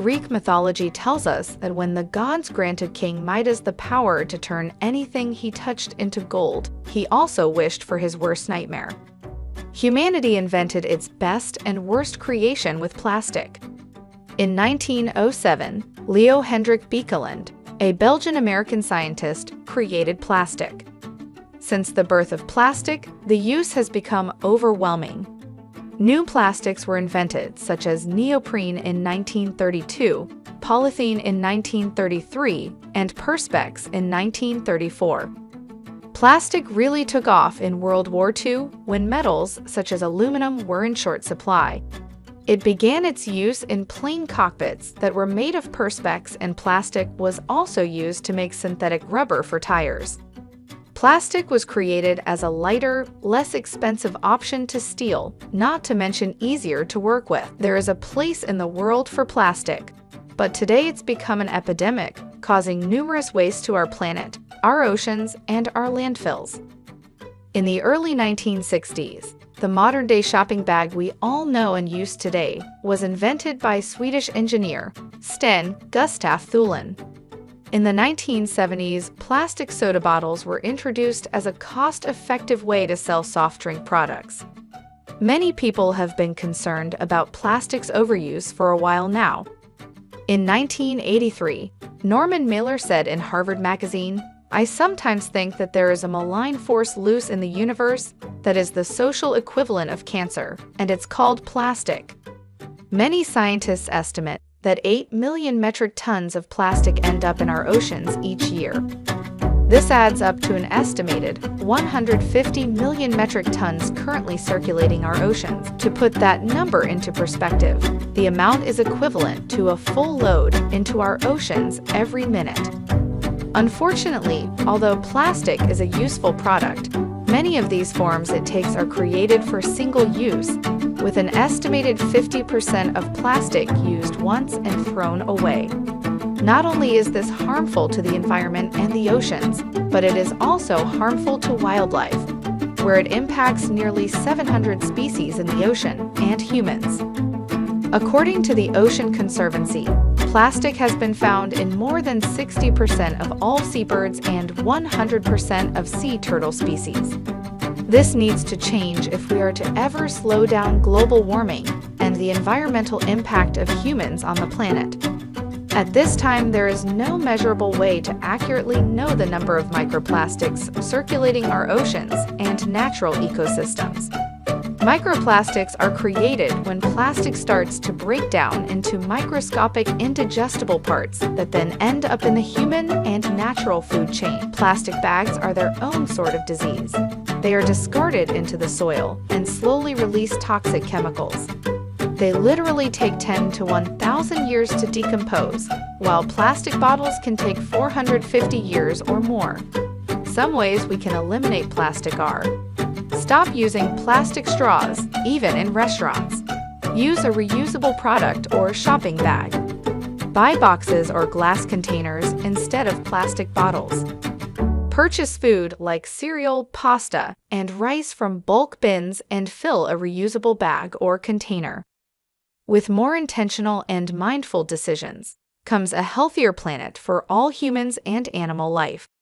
Greek mythology tells us that when the gods granted King Midas the power to turn anything he touched into gold, he also wished for his worst nightmare. Humanity invented its best and worst creation with plastic. In 1907, Leo Hendrik Beekeland, a Belgian-American scientist, created plastic. Since the birth of plastic, the use has become overwhelming. New plastics were invented, such as neoprene in 1932, polythene in 1933, and perspex in 1934. Plastic really took off in World War II when metals, such as aluminum, were in short supply. It began its use in plane cockpits that were made of perspex, and plastic was also used to make synthetic rubber for tires. Plastic was created as a lighter, less expensive option to steel, not to mention easier to work with. There is a place in the world for plastic, but today it's become an epidemic, causing numerous waste to our planet, our oceans, and our landfills. In the early 1960s, the modern-day shopping bag we all know and use today was invented by Swedish engineer Sten Gustaf Thulin. In the 1970s, plastic soda bottles were introduced as a cost-effective way to sell soft drink products. Many people have been concerned about plastic's overuse for a while now. In 1983, Norman Mailer said in Harvard Magazine, "I sometimes think that there is a malign force loose in the universe that is the social equivalent of cancer, and it's called plastic." Many scientists estimate that 8 million metric tons of plastic end up in our oceans each year. This adds up to an estimated 150 million metric tons currently circulating our oceans. To put that number into perspective, the amount is equivalent to a full load into our oceans every minute. Unfortunately, although plastic is a useful product, many of these forms it takes are created for single use, with an estimated 50% of plastic used once and thrown away. Not only is this harmful to the environment and the oceans, but it is also harmful to wildlife, where it impacts nearly 700 species in the ocean and humans. According to the Ocean Conservancy, plastic has been found in more than 60% of all seabirds and 100% of sea turtle species. This needs to change if we are to ever slow down global warming and the environmental impact of humans on the planet. At this time, there is no measurable way to accurately know the number of microplastics circulating our oceans and natural ecosystems. Microplastics are created when plastic starts to break down into microscopic indigestible parts that then end up in the human and natural food chain. Plastic bags are their own sort of disease. They are discarded into the soil and slowly release toxic chemicals. They literally take 10 to 1,000 years to decompose, while plastic bottles can take 450 years or more. Some ways we can eliminate plastic are: stop using plastic straws, even in restaurants. Use a reusable product or shopping bag. Buy boxes or glass containers instead of plastic bottles. Purchase food like cereal, pasta, and rice from bulk bins and fill a reusable bag or container. With more intentional and mindful decisions comes a healthier planet for all humans and animal life.